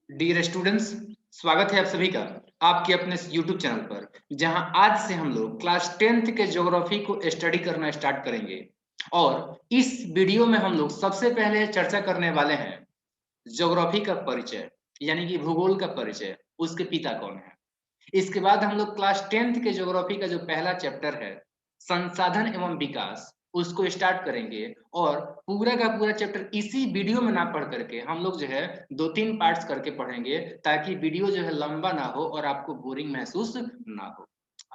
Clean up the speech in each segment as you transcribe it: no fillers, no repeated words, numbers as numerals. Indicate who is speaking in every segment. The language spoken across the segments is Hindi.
Speaker 1: डियर स्टूडेंट्स, स्वागत है आप सभी का आपके अपने यूट्यूब चैनल पर, जहां आज से हम लोग क्लास 10th के ज्योग्राफी को स्टडी करना स्टार्ट करेंगे। और इस वीडियो में हम लोग सबसे पहले चर्चा करने वाले हैं ज्योग्राफी का परिचय, यानी कि भूगोल का परिचय, उसके पिता कौन है। इसके बाद हम लोग क्लास 10th के ज्योग्राफी का जो पहला चैप्टर है, संसाधन एवं विकास, उसको स्टार्ट करेंगे। और पूरा का पूरा चैप्टर इसी वीडियो में ना पढ़ करके हम लोग जो है 2-3 पार्ट्स करके पढ़ेंगे, ताकि वीडियो जो है लंबा ना हो और आपको बोरिंग महसूस ना हो,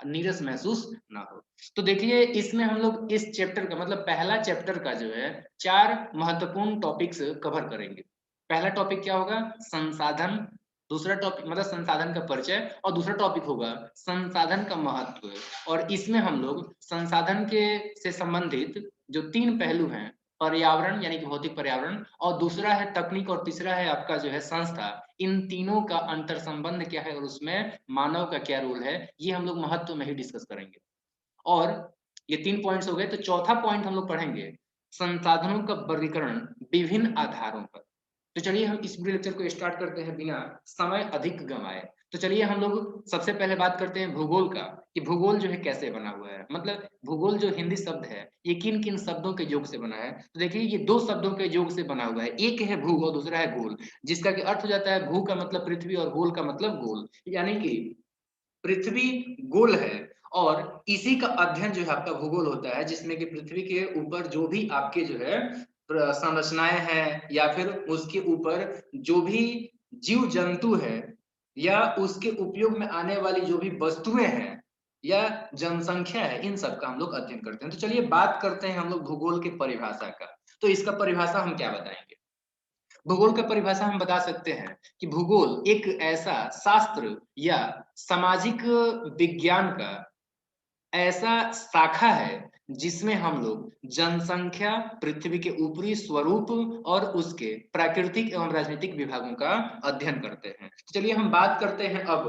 Speaker 1: नीरस महसूस ना हो। तो देखिए, इसमें हम लोग इस चैप्टर का मतलब पहला चैप्टर का जो है 4 महत्वपूर्ण टॉपिक्स कवर करेंगे। पहला टॉपिक क्या होगा? संसाधन। दूसरा टॉपिक मतलब संसाधन का परिचय, और दूसरा टॉपिक होगा संसाधन का महत्व। और इसमें हम लोग संसाधन के से संबंधित जो 3 पहलू हैं, पर्यावरण यानी कि भौतिक पर्यावरण, और दूसरा है तकनीक, और तीसरा है आपका जो है संस्था। इन तीनों का अंतर संबंध क्या है और उसमें मानव का क्या रोल है, ये हम लोग महत्व में ही डिस्कस करेंगे। और ये 3 पॉइंट्स हो गए, तो चौथा पॉइंट हम लोग पढ़ेंगे संसाधनों का वर्गीकरण विभिन्न आधारों पर। तो चलिए हम इस वीडियो लेक्चर को स्टार्ट करते हैं बिना समय अधिक गंवाए। तो चलिए हम लोग सबसे पहले बात करते हैं भूगोल का, कि भूगोल जो है कैसे बना हुआ है। मतलब भूगोल जो हिंदी शब्द है, ये किन किन शब्दों के योग से बना है। तो देखिए, ये 2 शब्दों के योग से बना हुआ है, एक है भू और दूसरा है गोल। जिसका कि अर्थ हो जाता है, भू का मतलब पृथ्वी और गोल का मतलब गोल, यानी कि पृथ्वी गोल है। और इसी का अध्ययन जो है आपका भूगोल होता है, जिसमें कि पृथ्वी के ऊपर जो भी आपके जो है संरचनाएं हैं, या फिर उसके ऊपर जो भी जीव जंतु है, या उसके उपयोग में आने वाली जो भी वस्तुएं हैं, या जनसंख्या है, इन सब का हम लोग अध्ययन करते हैं। तो चलिए बात करते हैं हम लोग भूगोल के परिभाषा का। तो इसका परिभाषा हम क्या बताएंगे? भूगोल का परिभाषा हम बता सकते हैं कि भूगोल एक ऐसा शास्त्र या सामाजिक विज्ञान का ऐसा शाखा है, जिसमें हम लोग जनसंख्या, पृथ्वी के ऊपरी स्वरूप और उसके प्राकृतिक एवं राजनीतिक विभागों का अध्ययन करते हैं। तो चलिए हम बात करते हैं अब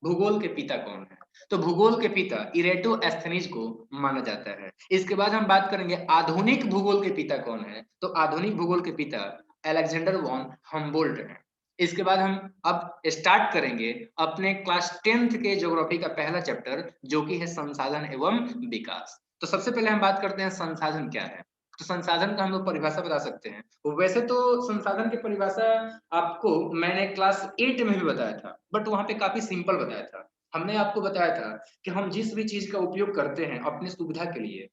Speaker 1: भूगोल के पिता कौन है। तो भूगोल के पिता इरेटोस्थेनीज को माना जाता है। इसके बाद हम बात करेंगे आधुनिक भूगोल के पिता कौन है। तो आधुनिक भूगोल के पिता अलेक्जेंडर वॉन हम्बोल्ट हैं। इसके बाद हम अब स्टार्ट करेंगे अपने क्लास 10th के ज्योग्राफी का पहला चैप्टर, जो कि है संसाधन एवं विकास। तो सबसे पहले हम बात करते हैं संसाधन क्या है। तो संसाधन का हम लोग परिभाषा बता सकते हैं। वैसे तो संसाधन की परिभाषा आपको मैंने क्लास 8 में भी बताया था, बट वहां पे काफी सिंपल बताया था। हमने आपको बताया था कि हम जिस भी चीज का उपयोग करते हैं अपनी सुविधा के लिए,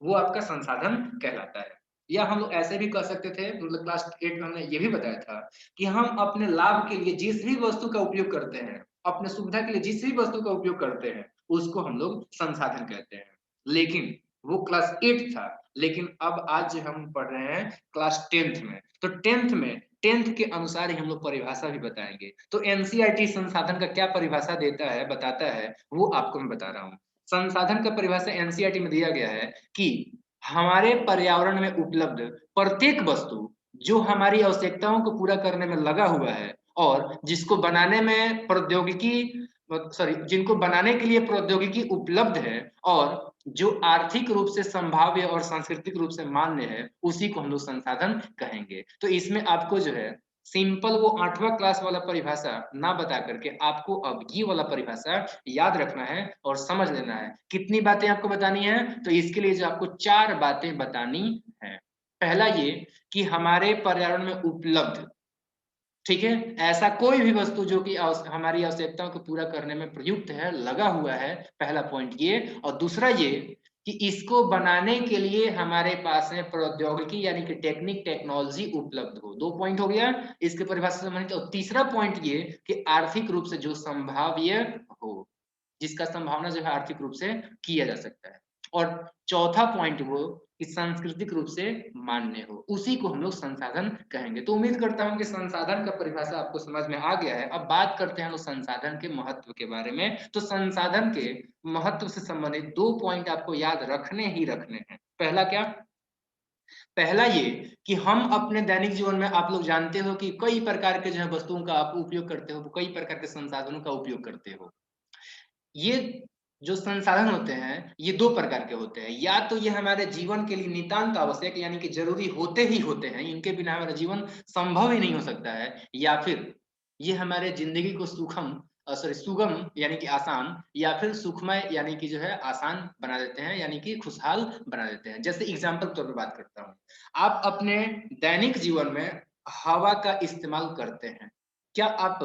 Speaker 1: वो आपका संसाधन कहलाता है। या हम लोग ऐसे भी कह सकते थे, मतलब क्लास 8 में हमने ये भी बताया था कि हम अपने लाभ के लिए जिस भी वस्तु का उपयोग करते हैं, अपने सुविधा के लिए जिस भी वस्तु का उपयोग करते हैं, उसको हम लोग संसाधन कहते हैं। लेकिन वो क्लास 8 था, लेकिन अब आज हम पढ़ रहे हैं क्लास 10th में। तो 10th के अनुसार ही हम लोग परिभाषा भी बताएंगे। तो एनसीईआरटी संसाधन का क्या परिभाषा देता है, बताता है, वो आपको मैं बता रहा हूँ। संसाधन का परिभाषा एनसीईआरटी में दिया गया है कि हमारे पर्यावरण में उपलब्ध प्रत्येक वस्तु जो हमारी आवश्यकताओं को पूरा करने में लगा हुआ है, और जिसको बनाने में प्रौद्योगिकी सॉरी जिनको बनाने के लिए प्रौद्योगिकी उपलब्ध है, और जो आर्थिक रूप से संभाव्य और सांस्कृतिक रूप से मान्य है, उसी को हम लोग संसाधन कहेंगे। तो इसमें आपको जो है सिंपल वो 8वां क्लास वाला परिभाषा ना बता करके आपको अब ये वाला परिभाषा याद रखना है और समझ लेना है। कितनी बातें आपको बतानी है? तो इसके लिए जो आपको 4 बातें बतानी है। पहला ये कि हमारे पर्यावरण में उपलब्ध, ठीक है, ऐसा कोई भी वस्तु जो कि हमारी आवश्यकताओं को पूरा करने में प्रयुक्त है, लगा हुआ है, पहला पॉइंट ये। और दूसरा ये कि इसको बनाने के लिए हमारे पास में प्रौद्योगिकी यानी कि टेक्नोलॉजी उपलब्ध हो। 2 पॉइंट हो गया इसके परिभाषा से संबंधित। और तीसरा पॉइंट ये कि आर्थिक रूप से जो संभाव्य हो, जिसका संभावना जो है आर्थिक रूप से किया जा सकता है। और चौथा पॉइंट वो कि सांस्कृतिक रूप से मान्य हो, उसी को हम लोग संसाधन कहेंगे। तो उम्मीद करता हूं कि संसाधन का परिभाषा आपको समझ में आ गया है। अब बात करते हैं हम लोग संसाधन के महत्व के बारे में। तो संसाधन के महत्व से संबंधित 2 पॉइंट आपको याद रखने ही रखने हैं। पहला क्या? पहला ये कि हम अपने दैनिक जीवन में, आप लोग जानते हो कि कई प्रकार के जो है वस्तुओं का आप उपयोग करते हो, कई प्रकार के संसाधनों का उपयोग करते हो। ये जो संसाधन होते हैं, ये 2 प्रकार के होते हैं। या तो ये हमारे जीवन के लिए नितांत आवश्यक यानी कि जरूरी होते ही होते हैं, इनके बिना हमारा जीवन संभव ही नहीं हो सकता है। या फिर ये हमारे जिंदगी को सुगम यानी कि आसान, या फिर सुखमय यानी कि जो है आसान बना देते हैं, यानी कि खुशहाल बना देते हैं। जैसे एग्जाम्पल के तौर पे बात करता हूँ, आप अपने दैनिक जीवन में हवा का इस्तेमाल करते हैं। क्या आप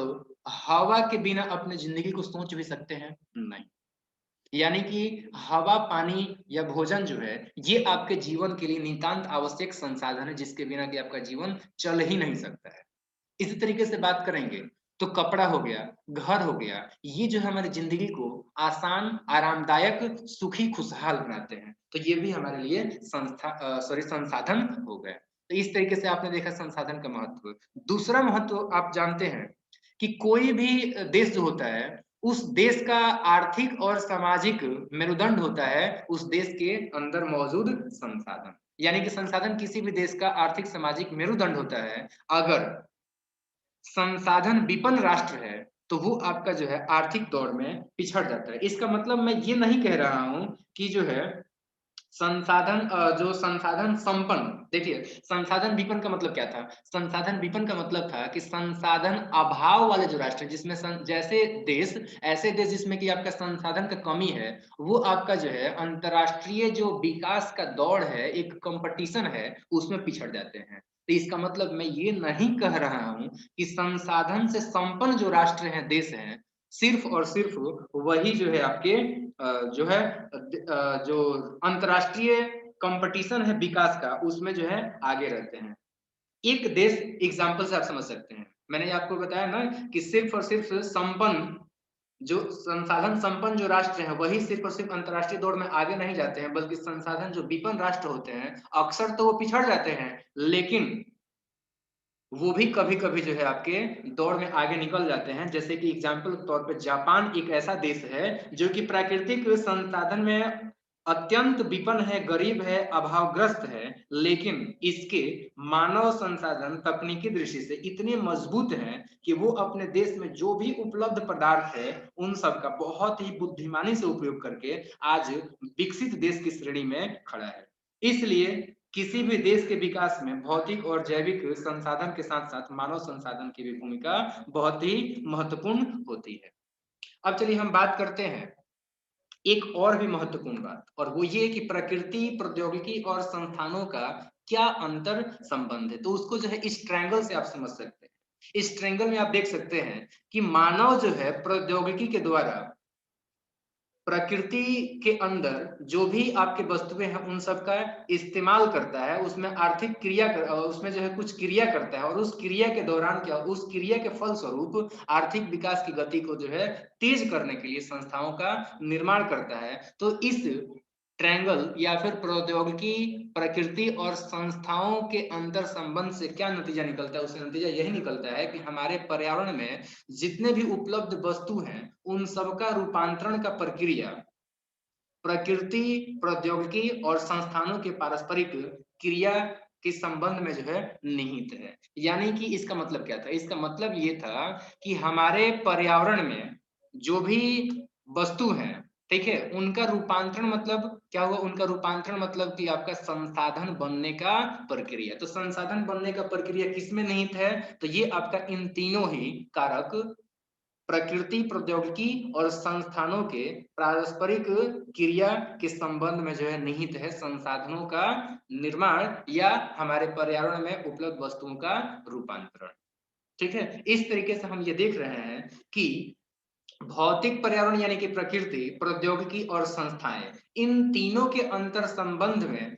Speaker 1: हवा के बिना अपने जिंदगी को सोच भी सकते हैं? नहीं। यानी कि हवा, पानी या भोजन जो है, ये आपके जीवन के लिए नितांत आवश्यक संसाधन है, जिसके बिना कि आपका जीवन चल ही नहीं सकता है। इसी तरीके से बात करेंगे तो कपड़ा हो गया, घर हो गया, ये जो है हमारी जिंदगी को आसान, आरामदायक, सुखी, खुशहाल बनाते हैं। तो ये भी हमारे लिए संसाधन हो गए। तो इस तरीके से आपने देखा संसाधन का महत्व। दूसरा महत्व आप जानते हैं कि कोई भी देश जो होता है, उस देश का आर्थिक और सामाजिक मेरुदंड होता है उस देश के अंदर मौजूद संसाधन। यानी कि संसाधन किसी भी देश का आर्थिक सामाजिक मेरुदंड होता है। अगर संसाधन विपन्न राष्ट्र है तो वो आपका जो है आर्थिक दौर में पिछड़ जाता है। इसका मतलब मैं ये नहीं कह रहा हूं कि जो है जो संसाधन संपन्न, देखिए संसाधन विपन्न का मतलब क्या था? संसाधन विपन्न का मतलब था कि संसाधन अभाव वाले जो राष्ट्र जिसमें जैसे देश, ऐसे देश जिसमें कि आपका संसाधन का कमी है, वो आपका जो है अंतरराष्ट्रीय जो विकास का दौड़ है, एक कंपटीशन है, उसमें पिछड़ जाते हैं। तो इसका मतलब मैं ये नहीं कह रहा हूं कि संसाधन से संपन्न जो राष्ट्र हैं, देश हैं, सिर्फ और सिर्फ वही जो है आपके जो है जो अंतरराष्ट्रीय कंपटीशन है विकास का, उसमें जो है आगे रहते हैं। एक देश एग्जांपल से आप समझ सकते हैं। मैंने आपको बताया ना कि सिर्फ और सिर्फ संपन्न जो संसाधन संपन्न जो राष्ट्र हैं, वही सिर्फ और सिर्फ अंतरराष्ट्रीय दौड़ में आगे नहीं जाते हैं, बल्कि संसाधन जो विपन्न राष्ट्र होते हैं, अक्सर तो वो पिछड़ जाते हैं, लेकिन वो भी कभी-कभी जो है आपके दौड़ में आगे निकल जाते हैं। जैसे कि एग्जाम्पल के तौर पे जापान एक ऐसा देश है जो कि प्राकृतिक संसाधन में अत्यंत विपन्न है, गरीब है, अभावग्रस्त है, लेकिन इसके मानव संसाधन तकनीकी दृष्टि से इतने मजबूत हैं कि वो अपने देश में जो भी उपलब्ध पदार्थ है, उन सब का बहुत ही बुद्धिमानी से उपयोग करके आज विकसित देश की श्रेणी में खड़ा है। इसलिए किसी भी देश के विकास में भौतिक और जैविक संसाधन के साथ साथ मानव संसाधन की भी भूमिका बहुत ही महत्वपूर्ण होती है। अब चलिए हम बात करते हैं एक और भी महत्वपूर्ण बात, और वो ये कि प्रकृति, प्रौद्योगिकी और संस्थानों का क्या अंतर संबंध है। तो उसको जो है इस ट्रायंगल से आप समझ सकते हैं। इस ट्रायंगल में आप देख सकते हैं कि मानव जो है प्रौद्योगिकी के द्वारा प्रकृति के अंदर जो भी आपके वस्तुएं हैं उन सब का इस्तेमाल करता है, उसमें आर्थिक क्रिया उसमें जो है कुछ क्रिया करता है, और उस क्रिया के दौरान क्या, उस क्रिया के फलस्वरूप आर्थिक विकास की गति को जो है तेज करने के लिए संस्थाओं का निर्माण करता है। तो इस ट्रायंगल या फिर प्रौद्योगिकी, प्रकृति और संस्थाओं के अंतर संबंध से क्या नतीजा निकलता है? उससे नतीजा यही निकलता है कि हमारे पर्यावरण में जितने भी उपलब्ध वस्तु हैं, उन सबका रूपांतरण का प्रक्रिया प्रकृति, प्रौद्योगिकी और संस्थानों के पारस्परिक क्रिया के संबंध में जो है निहित है। यानी कि इसका मतलब क्या था? इसका मतलब ये था कि हमारे पर्यावरण में जो भी वस्तु हैं, ठीक है, उनका रूपांतरण मतलब क्या हुआ? उनका रूपांतरण मतलब कि आपका संसाधन बनने का प्रक्रिया। तो संसाधन बनने का प्रक्रिया किसमें निहित है? तो ये आपका इन तीनों ही कारक प्रकृति, प्रौद्योगिकी और संस्थानों के पारस्परिक क्रिया के संबंध में जो है निहित है संसाधनों का निर्माण या हमारे पर्यावरण में उपलब्ध वस्तुओं का रूपांतरण। ठीक है, इस तरीके से हम ये देख रहे हैं कि भौतिक पर्यावरण यानी कि प्रकृति, प्रौद्योगिकी और संस्थाएं, इन तीनों के अंतर संबंध में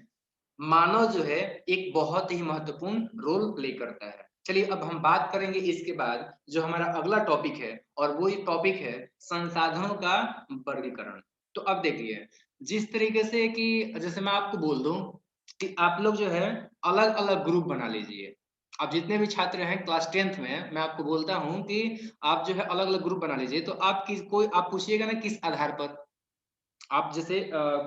Speaker 1: मानव जो है एक बहुत ही महत्वपूर्ण रोल प्ले करता है। चलिए अब हम बात करेंगे इसके बाद जो हमारा अगला टॉपिक है, और वो टॉपिक है संसाधनों का वर्गीकरण। तो अब देखिए, जिस तरीके से कि जैसे मैं आपको बोल दूं कि आप लोग जो है अलग अलग ग्रुप बना लीजिए। आप जितने भी छात्र हैं क्लास 10th में, मैं आपको बोलता हूं कि आप जो है अलग अलग ग्रुप बना लीजिए। तो आप आप पूछिएगा ना किस आधार पर। आप जैसे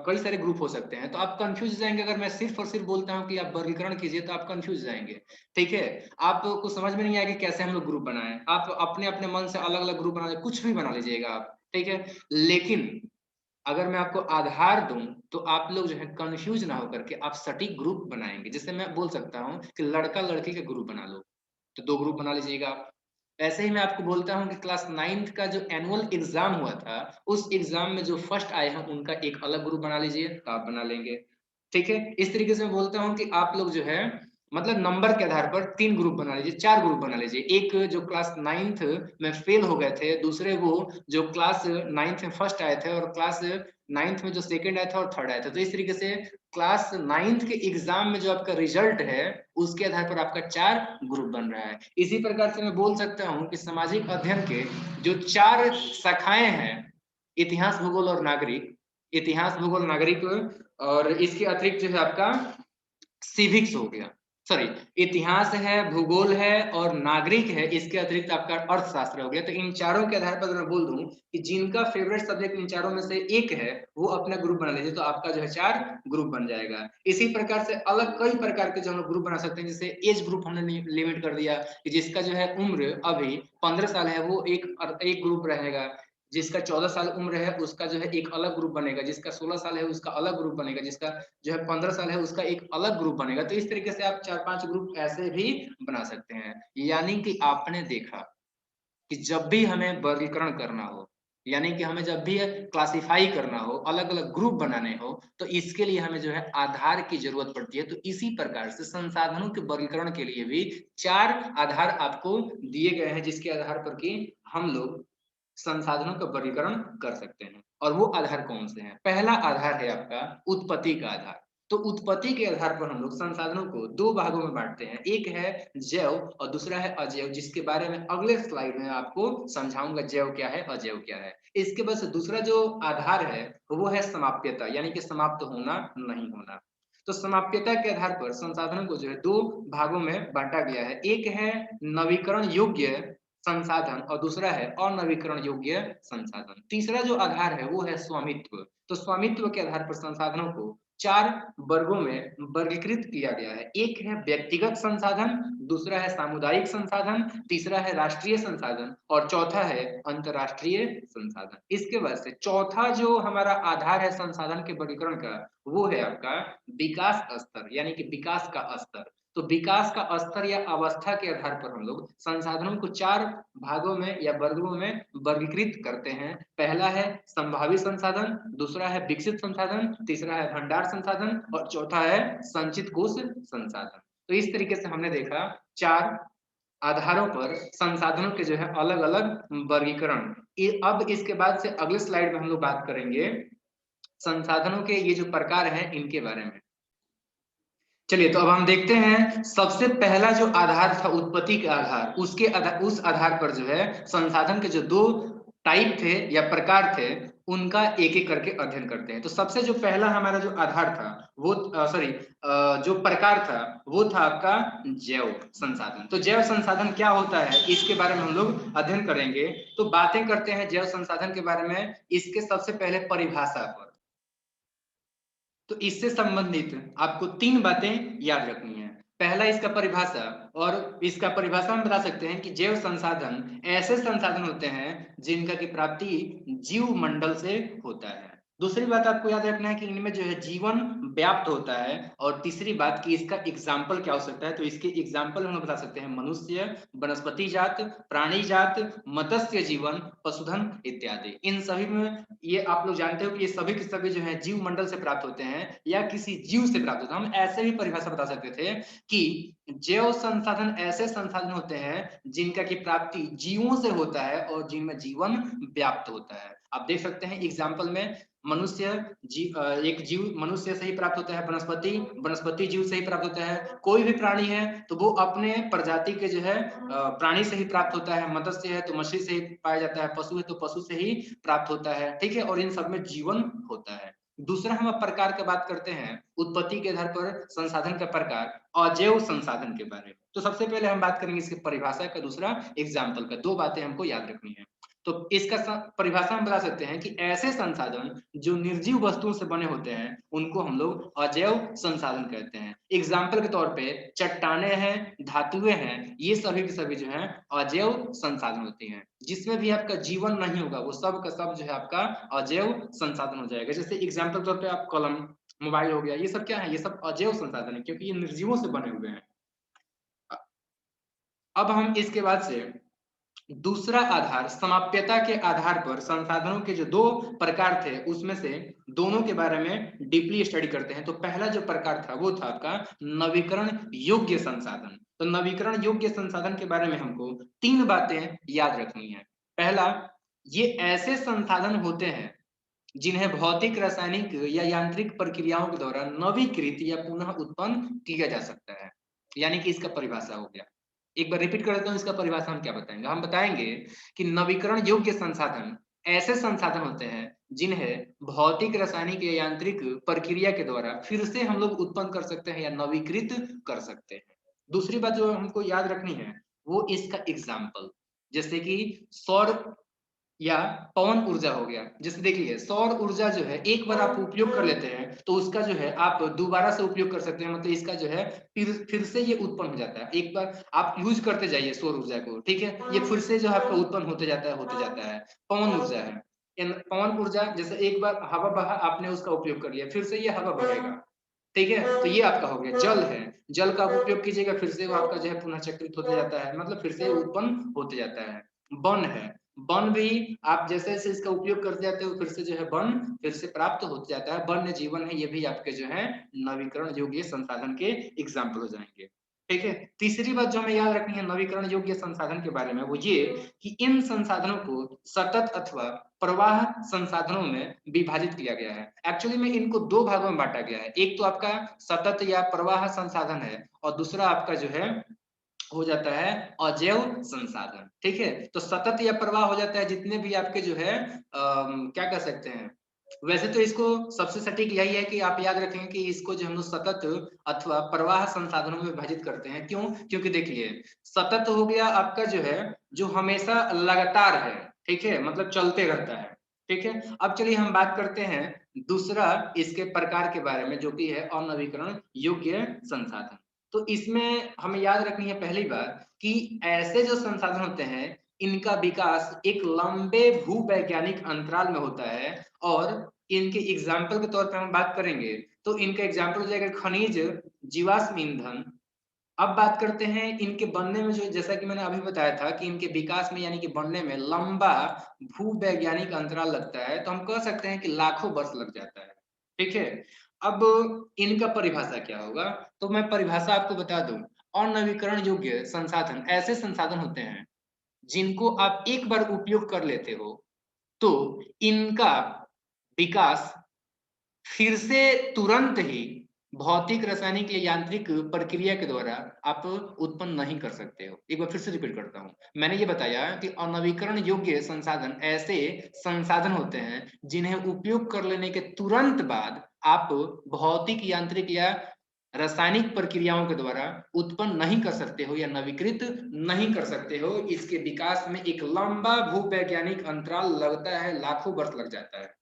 Speaker 1: कई सारे ग्रुप हो सकते हैं, तो आप कंफ्यूज हो जाएंगे। अगर मैं सिर्फ और सिर्फ बोलता हूं कि आप वर्गीकरण कीजिए तो आप कंफ्यूज हो जाएंगे। ठीक है, आपको समझ में नहीं आएगा कि कैसे हम लोग ग्रुप बनाएं। आप अपने अपने मन से अलग अलग ग्रुप बना लीजिए, कुछ भी बना लीजिएगा आप, ठीक है। लेकिन अगर मैं आपको आधार दूं तो आप लोग जो है कंफ्यूज ना होकर के आप सटीक ग्रुप बनाएंगे। जैसे मैं बोल सकता हूँ कि लड़का लड़की का ग्रुप बना लो, तो दो ग्रुप बना लीजिएगा आप। ऐसे ही मैं आपको बोलता हूँ कि क्लास 9th का जो एनुअल एग्जाम हुआ था, उस एग्जाम में जो फर्स्ट आए हैं उनका एक अलग ग्रुप बना लीजिए, तो आप बना लेंगे। ठीक है? इस तरीके से मैं बोलता हूँ कि आप लोग जो है मतलब नंबर के आधार पर 3 ग्रुप बना लीजिए, 4 ग्रुप बना लीजिए। एक जो क्लास 9th में फेल हो गए थे, दूसरे वो जो क्लास 9th में फर्स्ट आए थे और क्लास 9th में जो सेकंड आया था और थर्ड आया था। तो इस तरीके से क्लास 9th के एग्जाम में जो आपका रिजल्ट है, उसके आधार पर आपका 4 ग्रुप बन रहा है। इसी प्रकार से मैं बोल सकता हूँ कि सामाजिक अध्ययन के जो 4 शाखाएँ हैं, इतिहास, भूगोल और नागरिक, इतिहास, भूगोल, नागरिक और इसके अतिरिक्त जो है आपका सिविक्स हो गया, सॉरी इतिहास है, भूगोल है और नागरिक है, इसके अतिरिक्त आपका अर्थशास्त्र हो गया। तो इन चारों के आधार पर मैं बोल दूं कि जिनका फेवरेट सब्जेक्ट इन चारों में से एक है, वो अपना ग्रुप बना लीजिए, तो आपका जो है 4 ग्रुप बन जाएगा। इसी प्रकार से अलग कई प्रकार के जो हम लोग ग्रुप बना सकते हैं, जैसे एज ग्रुप हमने लिमिट कर दिया कि जिसका जो है उम्र अभी 15 साल है, वो एक ग्रुप रहेगा। जिसका 14 साल उम्र है, उसका जो है एक अलग ग्रुप बनेगा। जिसका 16 साल है, उसका अलग ग्रुप बनेगा। जिसका जो है 15 साल है, उसका एक अलग ग्रुप बनेगा। तो इस तरीके से आप 4-5 ग्रुप ऐसे भी बना सकते हैं। यानी कि आपने देखा कि जब भी हमें वर्गीकरण करना हो, यानी कि हमें जब भी क्लासिफाई करना हो, अलग-अलग ग्रुप बनाने हो, तो इसके लिए हमें जो है आधार की ज़रूरत पड़ती है। तो इसी प्रकार से संसाधनों के वर्गीकरण के लिए भी 4 आधार आपको दिए गए हैं, जिसके आधार पर कि हम लोग संसाधनों का वर्गीकरण कर सकते हैं। और वो आधार कौन से हैं? पहला आधार है आपका उत्पत्ति का आधार। तो उत्पत्ति के आधार पर हम लोग संसाधनों को 2 भागों में बाँटते हैं। एक है जैव और दूसरा है अजैव, जिसके बारे में अगले स्लाइड में आपको समझाऊँगा जैव क्या है, अजैव क्या है। इसके बाद से दूसरा जो आधार है, वो है समाप्यता, यानी कि समाप्त होना, नहीं होना। तो समाप्यता के आधार पर संसाधनों को जो है 2 भागों में बाँटा गया है। एक है नवीकरण योग्य संसाधन और दूसरा है अनवीकरण योग्य संसाधन। तीसरा जो आधार है वो है स्वामित्व। तो स्वामित्व के आधार पर संसाधनों को 4 वर्गों में वर्गीकृत किया गया है। एक है व्यक्तिगत संसाधन, दूसरा है सामुदायिक संसाधन, तीसरा है राष्ट्रीय संसाधन और चौथा है अंतर्राष्ट्रीय संसाधन। इसके बाद से चौथा जो हमारा आधार है संसाधन के वर्गीकरण का, वो है आपका विकास स्तर, यानी कि विकास का स्तर। तो विकास का स्तर या अवस्था के आधार पर हम लोग संसाधनों को 4 भागों में या वर्गों में वर्गीकृत करते हैं। पहला है संभावित संसाधन, दूसरा है विकसित संसाधन, तीसरा है भंडार संसाधन और चौथा है संचित कोष संसाधन। तो इस तरीके से हमने देखा 4 आधारों पर संसाधनों के जो है अलग-अलग वर्गीकरण। अब इसके बाद से अगले स्लाइड में हम लोग बात करेंगे संसाधनों के ये जो प्रकार हैं इनके बारे में। चलिए तो अब हम देखते हैं सबसे पहला जो आधार था उत्पत्ति का आधार, उस आधार पर जो है संसाधन के जो 2 टाइप थे या प्रकार थे, उनका एक-एक करके अध्ययन करते हैं। तो सबसे जो पहला हमारा जो आधार था वो जो प्रकार था वो था आपका जैव संसाधन। तो जैव संसाधन क्या होता है इसके बारे में हम लोग अध्ययन करेंगे। तो बातें करते हैं जैव संसाधन के बारे में, इसके सबसे पहले परिभाषा पर। तो इससे संबंधित आपको 3 बातें याद रखनी है। पहला इसका परिभाषा, और इसका परिभाषा हम बता सकते हैं कि जैव संसाधन ऐसे संसाधन होते हैं जिनका की प्राप्ति जीव मंडल से होता है। दूसरी बात आपको याद रखना है कि इनमें जो है जीवन व्याप्त होता है और तीसरी बात कि इसका एग्जाम्पल क्या हो सकता है। तो इसके एग्जाम्पल हम बता सकते हैं मनुष्य, वनस्पति जात, प्राणी जात, मत्स्य जीवन, पशुधन इत्यादि। इन सभी में ये आप लोग जानते हो कि ये सभी के सभी जो है जीव मंडल से प्राप्त होते हैं या किसी जीव से प्राप्त होते हैं। हम ऐसे भी परिभाषा बता सकते थे कि जैव संसाधन ऐसे संसाधन होते हैं जिनका की प्राप्ति जीवों से होता है और जिनमें जीवन व्याप्त होता है। आप देख सकते हैं एग्जाम्पल में मनुष्य एक जीव मनुष्य से ही प्राप्त होता है, वनस्पति जीव से ही प्राप्त होता है, कोई भी प्राणी है तो वो अपने प्रजाति के जो है प्राणी से ही प्राप्त होता है, मत्स्य है तो मछली से ही पाया जाता है, पशु है तो पशु से ही प्राप्त होता है। ठीक है, और इन सब में जीवन होता है। दूसरा हम अब प्रकार की बात करते हैं उत्पत्ति के आधार पर संसाधन का प्रकार अजैव संसाधन के बारे में। तो सबसे पहले हम बात करेंगे इसकी परिभाषा का, दूसरा एग्जाम्पल का। 2 बातें हमको याद रखनी है। तो इसका परिभाषा हम बता सकते हैं कि ऐसे संसाधन जो निर्जीव वस्तुओं से बने होते हैं उनको हम लोग अजैव संसाधन कहते हैं। एग्जाम्पल के तौर पे चट्टाने हैं, धातुएं हैं, ये सभी के सभी जो हैं अजैव संसाधन होते हैं। जिसमें भी आपका जीवन नहीं होगा वो सब का सब जो है आपका अजैव संसाधन हो जाएगा। जैसे एग्जाम्पल के तौर पे आप कलम, मोबाइल हो गया, ये सब क्या है, ये सब अजैव संसाधन है क्योंकि ये निर्जीवों से बने हुए हैं। अब हम इसके बाद से दूसरा आधार समाप्यता के आधार पर संसाधनों के जो दो प्रकार थे उसमें से दोनों के बारे में डीपली स्टडी करते हैं। तो पहला जो प्रकार था वो था आपका नवीकरण योग्य संसाधन। तो नवीकरण योग्य संसाधन के बारे में हमको तीन बातें याद रखनी है। पहला, ये ऐसे संसाधन होते हैं जिन्हें भौतिक, रासायनिक या यांत्रिक प्रक्रियाओं के द्वारा नवीकृत या पुनः उत्पन्न किया जा सकता है। यानी कि इसका परिभाषा हो गया, एक बार रिपीट कर देता हूं, इसका परिभाषा हम क्या बताएंगे। हम बताएंगे कि नवीकरण योग्य संसाधन ऐसे संसाधन होते हैं जिन्हें भौतिक, रासायनिक या यांत्रिक प्रक्रिया के द्वारा फिर से हम लोग उत्पन्न कर सकते हैं या नवीकृत कर सकते हैं। दूसरी बात जो हमको याद रखनी है वो इसका एग्जाम्पल, जैसे कि सौर या पवन ऊर्जा हो गया। जैसे देखिए सौर ऊर्जा जो है एक बार आप उपयोग कर लेते हैं तो उसका जो है आप दोबारा से उपयोग कर सकते हैं, मतलब इसका जो है फिर से ये उत्पन्न हो जाता है। एक बार आप यूज करते जाइए सौर ऊर्जा को, ठीक है, ये फिर से जो है आपका उत्पन्न होते जाता है। पवन ऊर्जा है, पवन ऊर्जा जैसे एक बार हवा बहा, आपने उसका उपयोग कर लिया, फिर से ये हवा बहेगा, ठीक है। तो ये आपका हो गया। जल है, जल का आप उपयोग कीजिएगा, फिर से वो आपका जो है पुनः चक्रित होते जाता है, मतलब फिर से उत्पन्न होते जाता है। वन है, वन भी आप जैसे जैसे इसका उपयोग करते जाते हो फिर से जो है वन फिर से प्राप्त होते जाता है। वन्य जीवन है, ये भी आपके जो है नवीकरण योग्य संसाधन के एग्जाम्पल हो जाएंगे, ठीक है। तीसरी बात जो हमें याद रखनी है नवीकरण योग्य संसाधन के बारे में वो ये कि इन संसाधनों को सतत अथवा प्रवाह संसाधनों में विभाजित किया गया है। एक्चुअली में इनको दो भागों में बांटा गया है, एक तो आपका सतत या प्रवाह संसाधन है और दूसरा आपका जो है हो जाता है अजैव संसाधन, ठीक है। तो सतत या प्रवाह हो जाता है जितने भी आपके जो है क्या कह सकते हैं, वैसे तो इसको सबसे सटीक यही है कि आप याद रखेंगे कि इसको जो हम लोग सतत अथवा प्रवाह संसाधनों में विभाजित करते हैं। क्यों? क्योंकि देखिए सतत हो गया आपका जो है जो हमेशा लगातार है, ठीक है, मतलब चलते रहता है, ठीक है। अब चलिए हम बात करते हैं दूसरा इसके प्रकार के बारे में जो कि है अनवीकरण योग्य संसाधन। तो इसमें हमें याद रखनी है पहली बात कि ऐसे जो संसाधन होते हैं इनका विकास एक लंबे भूवैज्ञानिक अंतराल में होता है। और इनके एग्जाम्पल के तौर पर हम बात करेंगे तो इनका एग्जाम्पल हो जाएगा खनिज, जीवाश्म ईंधन। अब बात करते हैं इनके बनने में, जो जैसा कि मैंने अभी बताया था कि इनके विकास में यानी कि बनने में लंबा भूवैज्ञानिक अंतराल लगता है, तो हम कह सकते हैं कि लाखों वर्ष लग जाता है, ठीक है। अब इनका परिभाषा क्या होगा, तो मैं परिभाषा आपको बता दूं। अनवीकरण योग्य संसाधन ऐसे संसाधन होते हैं जिनको आप एक बार उपयोग कर लेते हो तो इनका विकास फिर से तुरंत ही भौतिक, रासायनिक या यांत्रिक प्रक्रिया के द्वारा आप उत्पन्न नहीं कर सकते हो। एक बार फिर से रिपीट करता हूं, मैंने ये बताया कि अनवीकरण योग्य संसाधन ऐसे संसाधन होते हैं जिन्हें उपयोग कर लेने के तुरंत बाद आप भौतिक, यांत्रिक या रासायनिक प्रक्रियाओं के द्वारा उत्पन्न नहीं कर सकते हो या नवीकृत नहीं कर सकते हो। इसके विकास में एक लंबा भूवैज्ञानिक अंतराल लगता है, लाखों वर्ष लग जाता है।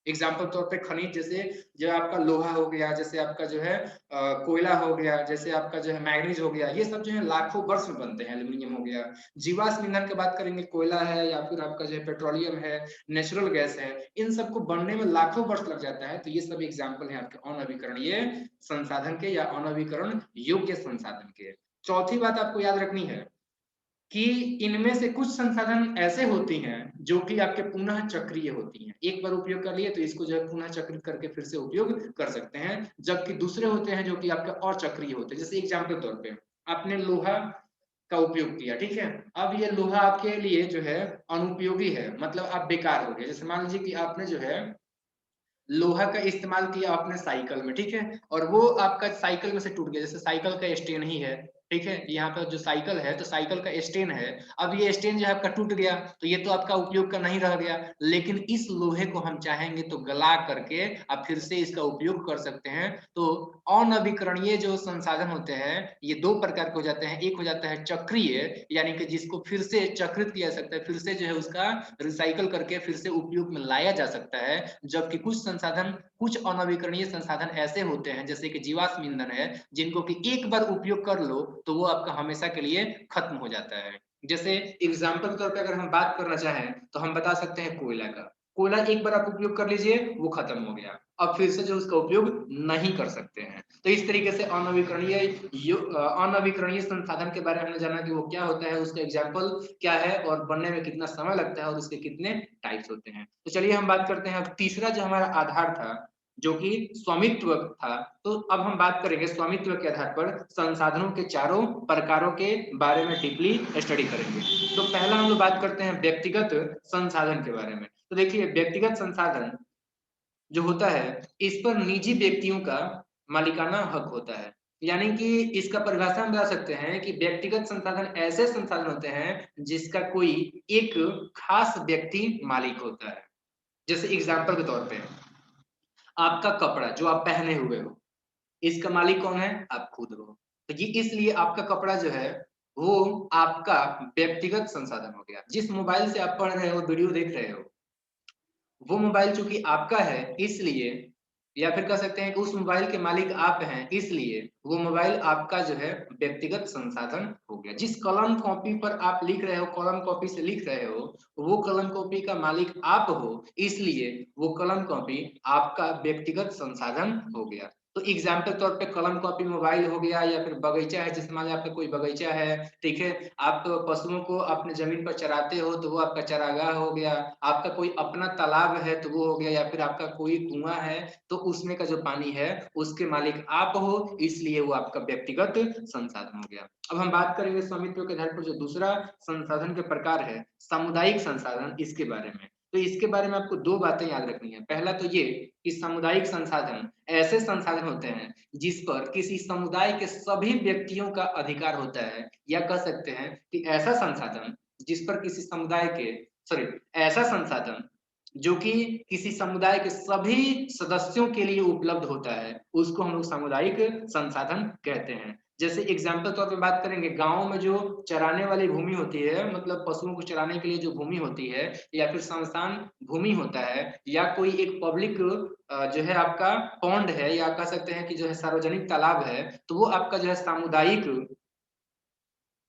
Speaker 1: एग्जाम्पल तौर पे खनिज जैसे जो आपका लोहा हो गया, जैसे आपका जो है कोयला हो गया, जैसे आपका जो है मैग्नीज हो गया, ये सब जो है लाखों वर्ष में बनते हैं। एल्यूमिनियम हो गया। जीवाश्म ईंधन की बात करेंगे, कोयला है या फिर आपका जो है पेट्रोलियम है, नेचुरल गैस है, इन सबको बनने में लाखों वर्ष लग जाता है। तो ये सब एग्जाम्पल है आपके अनवीकरणीय संसाधन के या अनवीकरण योग्य संसाधन के। चौथी बात आपको याद रखनी है कि इनमें से कुछ संसाधन ऐसे होती हैं जो कि आपके पुनः चक्रीय होती हैं। एक बार उपयोग कर लिए तो इसको जो है पुनः चक्रित करके फिर से उपयोग कर सकते हैं, जबकि दूसरे होते हैं जो कि आपके अचक्रीय होते हैं। जैसे एग्जाम्पल तौर पे आपने लोहा का उपयोग किया, ठीक है, अब ये लोहा आपके लिए जो है अनुपयोगी है, मतलब आप बेकार हो गए। जैसे मान लीजिए कि आपने जो है लोहा का इस्तेमाल किया अपने साइकिल में, ठीक है, और वो आपका साइकिल में से टूट गया। जैसे साइकिल का स्टेन ही है, ठीक है, यहाँ पर जो साइकिल है तो साइकिल का स्टेन है, अब ये स्टेन जो है आपका टूट गया तो ये तो आपका उपयोग का नहीं रह गया। लेकिन इस लोहे को हम चाहेंगे तो गला करके आप फिर से इसका उपयोग कर सकते हैं। तो अनवीकरणीय जो संसाधन होते हैं ये दो प्रकार के हो जाते हैं। एक हो जाता है चक्रीय, यानी कि जिसको फिर से चक्रित किया जा सकता है, फिर से जो है उसका रिसाइकल करके फिर से उपयोग में लाया जा सकता है। जबकि कुछ संसाधन, कुछ अनवीकरणीय संसाधन ऐसे होते हैं जैसे कि जीवाश्म ईंधन है, जिनको कि एक बार उपयोग कर लो तो वो आपका हमेशा के लिए खत्म हो जाता है। जैसे एग्जाम्पल के तौर पे अगर हम बात करना चाहें तो हम बता सकते हैं कोयला का। कोयला एक बार आप उपयोग कर लीजिए वो खत्म हो गया। अब फिर से जो उसका उपयोग नहीं कर सकते हैं। तो इस तरीके से अनवीकरणीय संसाधन के बारे में हमने जाना कि वो क्या होता है, उसका एग्जाम्पल क्या है और बनने में कितना समय लगता है और उसके कितने टाइप्स होते हैं। तो चलिए हम बात करते हैं अब तीसरा जो हमारा आधार था जो कि स्वामित्व था। तो अब हम बात करेंगे स्वामित्व के आधार पर संसाधनों के चारों प्रकारों के बारे में डीपली स्टडी करेंगे। तो पहला हम लोग बात करते हैं व्यक्तिगत संसाधन के बारे में। तो देखिए व्यक्तिगत संसाधन जो होता है इस पर निजी व्यक्तियों का मालिकाना हक होता है। यानी कि इसका परिभाषा हम बता सकते हैं कि व्यक्तिगत संसाधन ऐसे संसाधन होते हैं जिसका कोई एक खास व्यक्ति मालिक होता है। जैसे एग्जाम्पल के तौर पे आपका कपड़ा जो आप पहने हुए हो, इसका मालिक कौन है? आप खुद हो। तो ये इसलिए आपका कपड़ा जो है वो आपका व्यक्तिगत संसाधन हो गया। जिस मोबाइल से आप पढ़ रहे हो, वीडियो देख रहे हो, वो मोबाइल चूंकि आपका है इसलिए, या फिर कह सकते हैं कि उस मोबाइल के मालिक आप हैं इसलिए वो मोबाइल आपका जो है व्यक्तिगत संसाधन हो गया। जिस कलम कॉपी पर आप लिख रहे हो, कलम कॉपी से लिख रहे हो, वो कलम कॉपी का मालिक आप हो इसलिए वो कलम कॉपी आपका व्यक्तिगत संसाधन हो गया। तो एग्जाम्पल तौर पे कलम कॉपी मोबाइल हो गया, या फिर बगीचा है, जैसे मान लीजिए आपका कोई बगीचा है, ठीक है, आप पशुओं को अपने जमीन पर चराते हो तो वो आपका चरागाह हो गया। आपका कोई अपना तालाब है तो वो हो गया, या फिर आपका कोई कुआं है तो उसमें का जो पानी है उसके मालिक आप हो इसलिए वो आपका व्यक्तिगत संसाधन हो गया। अब हम बात करेंगे स्वामित्व के आधार पर जो दूसरा संसाधन के प्रकार है सामुदायिक संसाधन, इसके बारे में। तो इसके बारे में आपको दो बातें याद रखनी है। पहला तो ये कि सामुदायिक संसाधन ऐसे संसाधन होते हैं जिस पर किसी समुदाय के सभी व्यक्तियों का अधिकार होता है, या कह सकते हैं कि ऐसा संसाधन जिस पर किसी समुदाय के सॉरी ऐसा संसाधन जो कि किसी समुदाय के सभी सदस्यों के लिए उपलब्ध होता है उसको हम लोग सामुदायिक संसाधन कहते हैं। जैसे एग्जाम्पल तौर पे बात करेंगे, गांव में जो चराने वाली भूमि होती है, मतलब पशुओं को चराने के लिए जो भूमि होती है, या फिर श्मशान भूमि होता है, या कोई एक पब्लिक जो है आपका पॉन्ड है, या कह सकते हैं कि जो है सार्वजनिक तालाब है, तो वो आपका जो है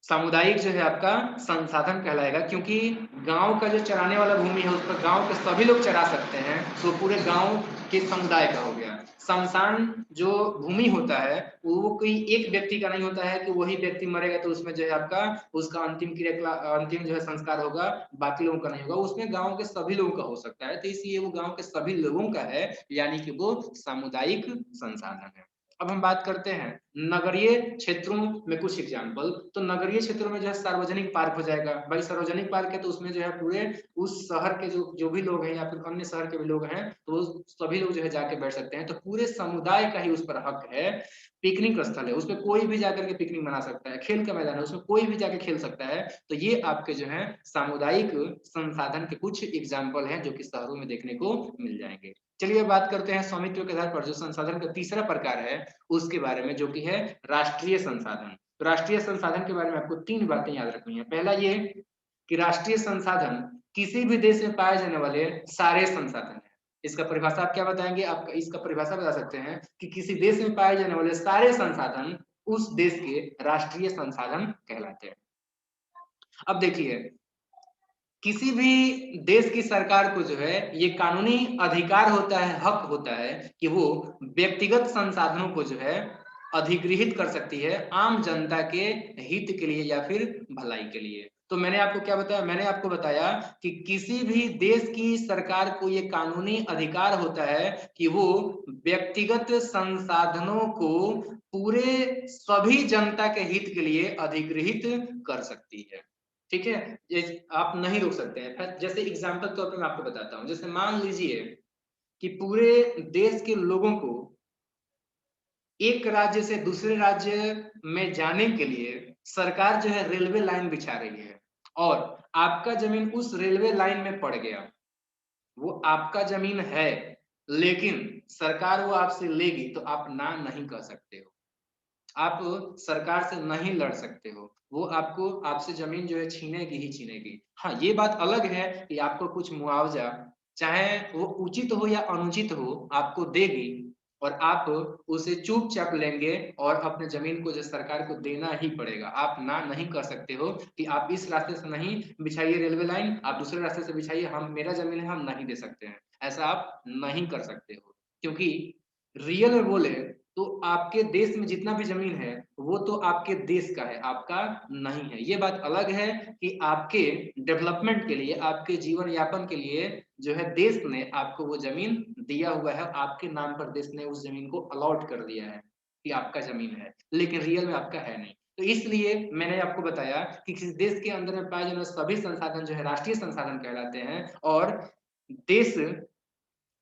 Speaker 1: सामुदायिक जो है आपका संसाधन कहलाएगा। क्योंकि गांव का जो चराने वाला भूमि है उस पर गांव के सभी लोग चरा सकते हैं, तो पूरे गांव के समुदाय का हो गया। शमशान जो भूमि होता है वो कोई एक व्यक्ति का नहीं होता है कि वही व्यक्ति मरेगा तो उसमें जो है आपका उसका अंतिम जो है संस्कार होगा, बाकी लोगों का नहीं होगा, उसमें गांव के सभी लोगों का हो सकता है, तो इसलिए वो गांव के सभी लोगों का है, यानी कि वो सामुदायिक संसाधन है। अब हम बात करते हैं नगरीय क्षेत्रों में कुछ एग्जाम्पल। तो नगरीय क्षेत्रों में जो है सार्वजनिक पार्क हो जाएगा। भाई सार्वजनिक पार्क है तो उसमें जो है पूरे उस शहर के जो जो भी लोग हैं या फिर अन्य शहर के भी लोग हैं तो वो सभी लोग जो है जाके बैठ सकते हैं। तो पूरे समुदाय का ही उस पर हक है। पिकनिक स्थल है, उसमें कोई भी जाकर के पिकनिक मना सकता है। खेल का मैदान है, उसमें कोई भी जाके खेल सकता है। तो ये आपके जो है सामुदायिक संसाधन के कुछ एग्जाम्पल हैं जो कि शहरों में देखने को मिल जाएंगे। चलिए बात करते हैं स्वामित्व के आधार पर जो संसाधन का तीसरा प्रकार है उसके बारे में, जो कि है राष्ट्रीय संसाधन। तो राष्ट्रीय संसाधन के बारे में आपको तीन बातें याद रखनी है। पहला ये कि राष्ट्रीय संसाधन किसी भी देश में पाए जाने वाले सारे संसाधन है। इसका परिभाषा आप क्या बताएंगे? आप इसका परिभाषा बता सकते हैं कि किसी देश में पाए जाने वाले सारे संसाधन उस देश के राष्ट्रीय संसाधन कहलाते हैं। अब देखिए किसी भी देश की सरकार को जो है ये कानूनी अधिकार होता है, हक होता है कि वो व्यक्तिगत संसाधनों को जो है अधिग्रहित कर सकती है आम जनता के हित के लिए या फिर भलाई के लिए। तो मैंने आपको क्या बताया? मैंने आपको बताया कि किसी भी देश की सरकार को ये कानूनी अधिकार होता है कि वो व्यक्तिगत संसाधनों को पूरे सभी जनता के हित के लिए अधिग्रहित कर सकती है। ठीक है, आप नहीं रोक सकते हैं। जैसे एग्जाम्पल तौर पे मैं आपको बताता हूँ, जैसे मान लीजिए कि पूरे देश के लोगों को एक राज्य से दूसरे राज्य में जाने के लिए सरकार जो है रेलवे लाइन बिछा रही है, और आपका जमीन उस रेलवे लाइन में पड़ गया। वो आपका जमीन है लेकिन सरकार वो आपसे लेगी तो आप ना नहीं कर सकते हो, आप सरकार से नहीं लड़ सकते हो, वो आपको आपसे जमीन जो है छीनेगी ही छीनेगी। हाँ, ये बात अलग है कि आपको कुछ मुआवजा, चाहे वो उचित हो या अनुचित हो, आपको देगी और आप उसे चुपचाप लेंगे और अपने जमीन को जो सरकार को देना ही पड़ेगा। आप ना नहीं कर सकते हो कि आप इस रास्ते से नहीं बिछाइए रेलवे लाइन, आप दूसरे रास्ते से बिछाइए, हम मेरा जमीन है हम नहीं दे सकते हैं, ऐसा आप नहीं कर सकते हो। क्योंकि रियल में बोले तो आपके देश में जितना भी जमीन है वो तो आपके देश का है, आपका नहीं है। ये बात अलग है कि आपके डेवलपमेंट के लिए, आपके जीवन यापन के लिए जो है देश ने आपको वो जमीन दिया हुआ है, आपके नाम पर देश ने उस जमीन को अलॉट कर दिया है कि आपका जमीन है, लेकिन रियल में आपका है नहीं। तो इसलिए मैंने आपको बताया कि किसी देश के अंदर में पाए जाने वाले सभी संसाधन जो है राष्ट्रीय संसाधन कहलाते हैं, और देश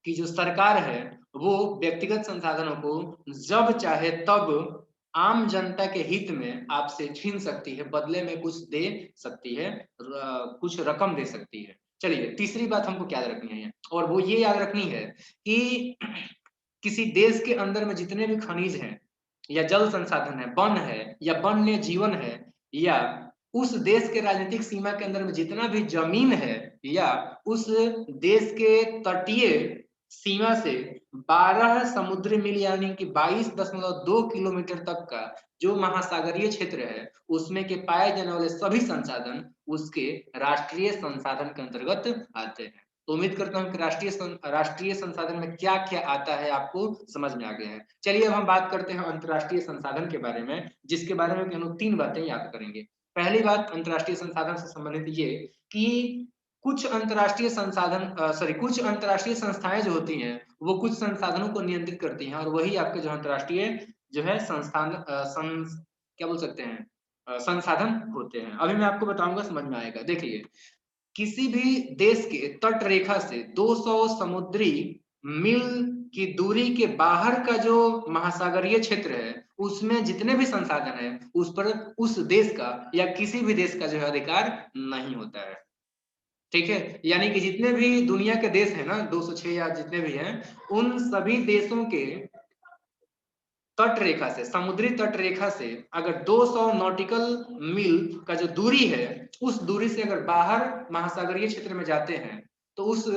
Speaker 1: की जो सरकार है वो व्यक्तिगत संसाधनों को जब चाहे तब आम जनता के हित में आपसे छीन सकती है, बदले में कुछ दे सकती है, कुछ रकम दे सकती है। चलिए तीसरी बात हमको क्या याद रखनी है, और वो ये याद रखनी है कि किसी देश के अंदर में जितने भी खनिज हैं या जल संसाधन है, वन है या वन्य जीवन है, या उस देश के राजनीतिक सीमा के अंदर में जितना भी जमीन है, या उस देश के तटीय सीमा से 12 समुद्री मील यानी कि 22.2 किलोमीटर तक का जो महासागरीय क्षेत्र है उसमें के पाए जाने वाले सभी संसाधन उसके राष्ट्रीय संसाधन के अंतर्गत आते हैं। तो उम्मीद करता हूँ कि राष्ट्रीय संसाधन में क्या क्या आता है आपको समझ में आ गया है। चलिए अब हम बात करते हैं अंतर्राष्ट्रीय संसाधन के बारे में, जिसके बारे में हम लोग 3 बातें याद करेंगे। पहली बात अंतर्राष्ट्रीय संसाधन से संबंधित ये कि कुछ अंतर्राष्ट्रीय कुछ अंतर्राष्ट्रीय संस्थाएं जो होती हैं वो कुछ संसाधनों को नियंत्रित करती हैं, और वही आपके जो अंतर्राष्ट्रीय जो है क्या बोल सकते हैं संसाधन होते हैं। अभी मैं आपको बताऊंगा, समझ में आएगा। देखिए किसी भी देश के तट रेखा से 200 समुद्री मील की दूरी के बाहर का जो महासागरीय क्षेत्र है उसमें जितने भी संसाधन है उस पर उस देश का या किसी भी देश का जो है अधिकार नहीं होता है। ठीक है, यानी कि जितने भी दुनिया के देश है ना, 206 या जितने भी हैं, उन सभी देशों के तट रेखा से, समुद्री तट रेखा से अगर 200 नॉटिकल मील का जो दूरी है उस दूरी से अगर बाहर महासागरीय क्षेत्र में जाते हैं तो उस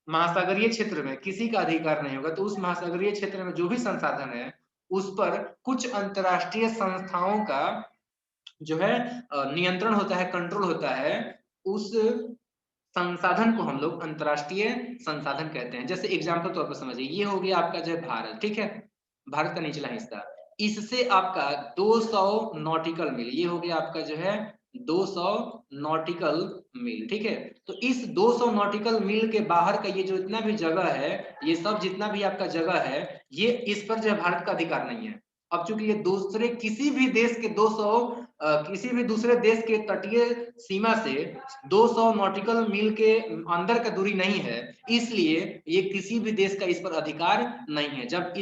Speaker 1: महासागरीय क्षेत्र में किसी का अधिकार नहीं होगा। तो उस महासागरीय क्षेत्र में जो भी संसाधन है उस पर कुछ अंतरराष्ट्रीय संस्थाओं का जो है नियंत्रण होता है, कंट्रोल होता है। उस संसाधन को हम लोग अंतरराष्ट्रीय संसाधन कहते हैं। जैसे एग्जाम्पल तौर पर समझिए, ये हो गया आपका जो है भारत, ठीक है, भारत का निचला हिस्सा, इससे आपका 200 नॉटिकल मील, ये हो गया आपका जो है 200 नॉटिकल मील, ठीक है। तो इस 200 नॉटिकल मील के बाहर का ये जो इतना भी जगह है, ये सब जितना भी आपका जगह है, ये इस पर जो है भारत का अधिकार नहीं है। अब चूंकि ये दूसरे किसी भी देश के 200 किसी भी दूसरे देश के तटीय सीमा से 200 नॉटिकल मील के अंदर का दूरी नहीं है, इसलिए ये किसी भी देश का इस पर अधिकार नहीं है। जब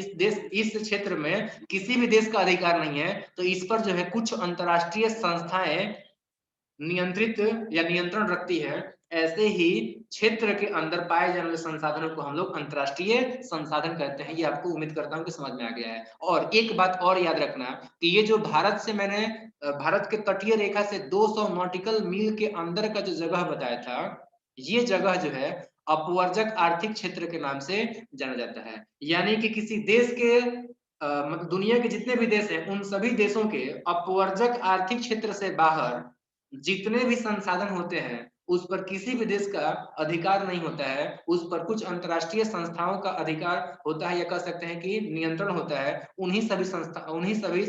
Speaker 1: इस क्षेत्र में किसी भी देश का अधिकार नहीं है तो इस पर जो है कुछ अंतरराष्ट्रीय संस्थाएं नियंत्रित या नियंत्रण रखती है। ऐसे ही क्षेत्र के अंदर पाए जाने वाले संसाधनों को हम लोग अंतरराष्ट्रीय संसाधन कहते हैं। ये आपको उम्मीद करता हूं कि समझ में आ गया है। और एक बात और याद रखना कि ये जो भारत से मैंने भारत के तटीय रेखा से 200 नॉटिकल मील के अंदर का जो जगह बताया था, ये जगह जो है अपवर्जक आर्थिक क्षेत्र के नाम से जाना जाता है। यानी कि किसी देश के मतलब दुनिया के जितने भी देश हैं उन सभी देशों के अपवर्जक आर्थिक क्षेत्र से बाहर जितने भी संसाधन होते हैं उस पर किसी भी देश का अधिकार नहीं होता है। उस पर कुछ अंतरराष्ट्रीय संस्थाओं का अधिकार होता है, या कह सकते हैं कि नियंत्रण होता है। उन्हीं सभी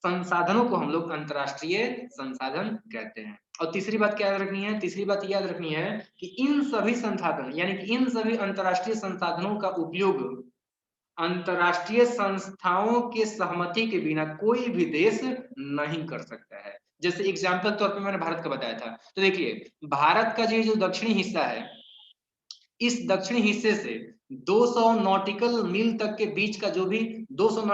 Speaker 1: संसाधनों को हम लोग अंतरराष्ट्रीय संसाधन कहते हैं। और तीसरी बात क्या याद रखनी है, तीसरी बात याद रखनी है कि इन सभी संसाधन यानी कि इन सभी अंतरराष्ट्रीय संसाधनों का उपयोग अंतरराष्ट्रीय संस्थाओं के सहमति के बिना कोई भी देश नहीं कर सकता है। जैसे एग्जाम्पल तौर पे मैंने भारत का बताया था, तो देखिए भारत का जो दक्षिणी हिस्सा है, इस दक्षिणी हिस्से से 200 नॉटिकल मील तक के बीच का जो भी 200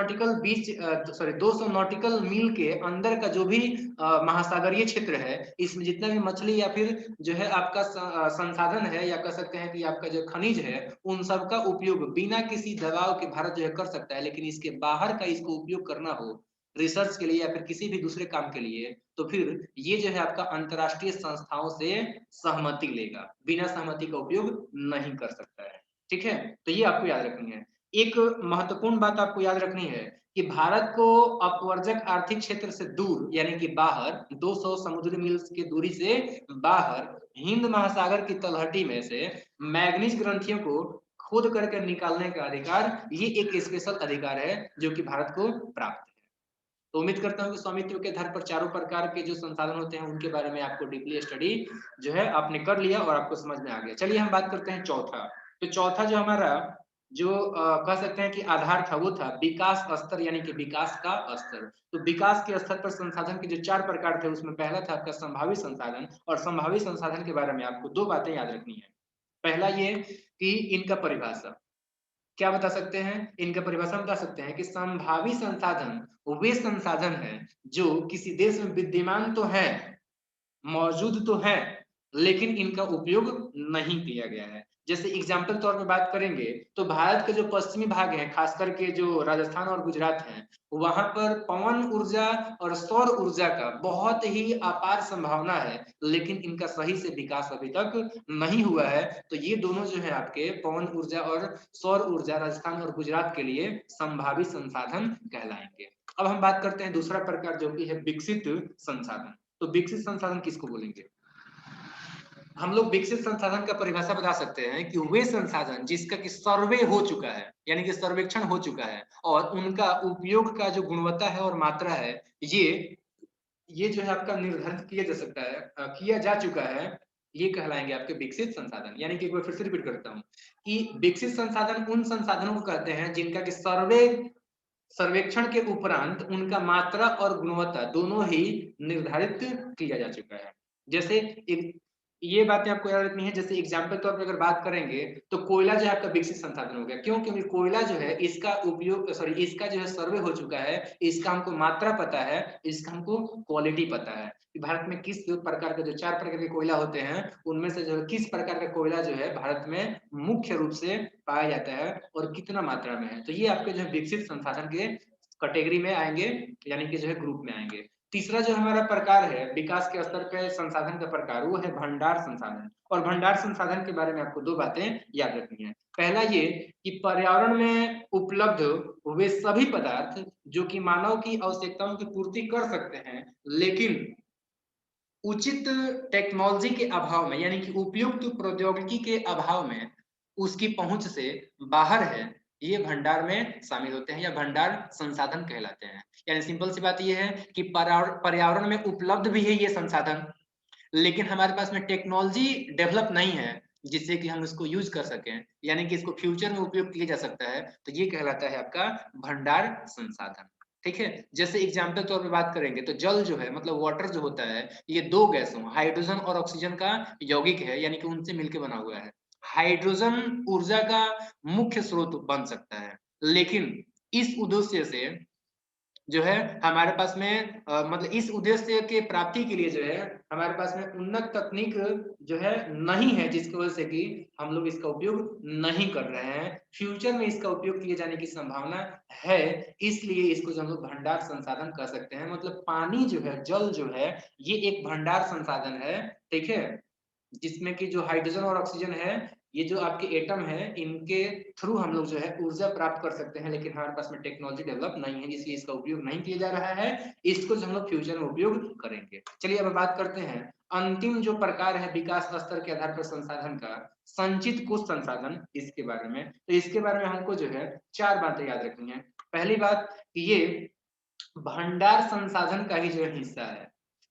Speaker 1: नॉटिकल मील के अंदर का जो भी महासागरीय क्षेत्र है, इसमें जितना भी मछली या फिर जो है आपका संसाधन है, या कह सकते हैं कि आपका जो खनिज है, उन सब का उपयोग बिना किसी दबाव के भारत जो है कर सकता है। लेकिन इसके बाहर का इसको उपयोग करना हो रिसर्च के लिए या फिर किसी भी दूसरे काम के लिए, तो फिर ये जो है आपका अंतरराष्ट्रीय संस्थाओं से सहमति लेगा, बिना सहमति का उपयोग नहीं कर सकता है। ठीक है, तो ये आपको याद रखनी है। एक महत्वपूर्ण बात आपको याद रखनी है कि भारत को अपवर्जक आर्थिक क्षेत्र से दूर यानी कि बाहर 200 समुद्री मील की दूरी से बाहर हिंद महासागर की तलहटी में से मैग्नीज ग्रंथियों को खोद करके निकालने का अधिकार, ये एक स्पेशल अधिकार है जो कि भारत को प्राप्त है। तो उम्मीद करता हूँ कि स्वामित्व के आधार पर चारों प्रकार के जो संसाधन होते हैं उनके बारे में आपको डीपली स्टडी जो है आपने कर लिया और आपको समझ में आ गया। चलिए हम बात करते हैं चौथा। तो चौथा जो हमारा जो कह सकते हैं कि आधार था, वो था विकास स्तर, यानी कि विकास का स्तर। तो विकास के स्तर पर संसाधन के जो 4 प्रकार थे उसमें पहला था आपका संभावित संसाधन, और संभावित संसाधन के बारे में आपको 2 बातें याद रखनी है। पहला ये कि इनका परिभाषा क्या बता सकते हैं, इनका परिभाषा बता सकते हैं कि संभावी संसाधन वे संसाधन हैं जो किसी देश में विद्यमान तो है, मौजूद तो है, लेकिन इनका उपयोग नहीं किया गया है। जैसे एग्जाम्पल तौर पे बात करेंगे तो भारत के जो पश्चिमी भाग है, खास करके जो राजस्थान और गुजरात है, वहां पर पवन ऊर्जा और सौर ऊर्जा का बहुत ही अपार संभावना है, लेकिन इनका सही से विकास अभी तक नहीं हुआ है। तो ये दोनों जो है आपके पवन ऊर्जा और सौर ऊर्जा राजस्थान और गुजरात के लिए संभावित संसाधन कहलाएंगे। अब हम बात करते हैं दूसरा प्रकार जो कि है विकसित संसाधन। तो विकसित संसाधन किसको बोलेंगे? हम लोग विकसित संसाधन का परिभाषा बता सकते हैं कि वे संसाधन जिसका कि सर्वे हो चुका है, यानी कि सर्वेक्षण हो चुका है, और उनका उपयोग का जो गुणवत्ता है और मात्रा है, ये जो है आपका निर्धारित किया जा सकता है, किया जा चुका है, ये कहलाएंगे आपके विकसित संसाधन। यानी कि एक बार फिर से रिपीट करता हूँ कि विकसित संसाधन उन संसाधनों को कहते हैं जिनका कि सर्वेक्षण के उपरांत उनका मात्रा और गुणवत्ता दोनों ही निर्धारित किया जा चुका है। जैसे एक ये बातें आपको याद रखनी है। जैसे एग्जाम्पल तौर पर अगर बात करेंगे तो कोयला जो है आपका विकसित संसाधन हो गया। क्यों? क्योंकि कोयला जो है इसका उपयोग इसका जो है सर्वे हो चुका है, इसका हमको मात्रा पता है, इसका हमको क्वालिटी पता है कि भारत में किस प्रकार के जो 4 प्रकार के कोयला होते हैं उनमें से जो है किस प्रकार का कोयला जो है भारत में मुख्य रूप से पाया जाता है और कितना मात्रा में है। तो ये आपके जो है विकसित संसाधन के कैटेगरी में आएंगे, यानी कि जो है ग्रुप में आएंगे। तीसरा जो हमारा प्रकार है विकास के स्तर पे संसाधन का प्रकार, वो है भंडार संसाधन। और भंडार संसाधन के बारे में आपको 2 बातें याद रखनी है। पहला ये कि पर्यावरण में उपलब्ध वे सभी पदार्थ जो कि मानव की आवश्यकताओं की पूर्ति कर सकते हैं, लेकिन उचित टेक्नोलॉजी के अभाव में, यानी कि उपयुक्त प्रौद्योगिकी के अभाव में उसकी पहुंच से बाहर है, ये भंडार में शामिल होते हैं या भंडार संसाधन कहलाते हैं। यानी सिंपल सी बात ये है कि पर्यावरण में उपलब्ध भी है ये संसाधन, लेकिन हमारे पास में टेक्नोलॉजी डेवलप नहीं है जिससे कि हम इसको यूज कर सकें, यानी कि इसको फ्यूचर में उपयोग किया जा सकता है। तो ये कहलाता है आपका भंडार संसाधन। ठीक है। जैसे एग्जाम्पल तौर पे बात करेंगे तो जल जो है मतलब वाटर जो होता है, ये 2 गैसों हाइड्रोजन और ऑक्सीजन का यौगिक है, यानी कि उनसे मिलकर बना हुआ है। हाइड्रोजन ऊर्जा का मुख्य स्रोत बन सकता है, लेकिन इस उद्देश्य से जो है हमारे पास में मतलब इस उद्देश्य के प्राप्ति के लिए जो है हमारे पास में उन्नत तकनीक जो है नहीं है, जिसकी वजह से कि हम लोग इसका उपयोग नहीं कर रहे हैं। फ्यूचर में इसका उपयोग किए जाने की संभावना है, इसलिए इसको जो हम लोग भंडार संसाधन कह सकते हैं। मतलब पानी जो है, जल जो है, ये एक भंडार संसाधन है। ठीक है, जिसमें कि जो हाइड्रोजन और ऑक्सीजन है, ये जो आपके एटम है, इनके थ्रू हम लोग जो है ऊर्जा प्राप्त कर सकते हैं, लेकिन हमारे पास में टेक्नोलॉजी डेवलप नहीं है, इसलिए इसका उपयोग नहीं किया जा रहा है। इसको जो हम लोग फ्यूचर में उपयोग करेंगे। चलिए अब बात करते हैं अंतिम जो प्रकार है विकास स्तर के आधार पर संसाधन का, संचित कुछ संसाधन, इसके बारे में। तो इसके बारे में हमको जो है 4 बातें याद रखनी है। पहली बात कि ये भंडार संसाधन का ही जो है हिस्सा है,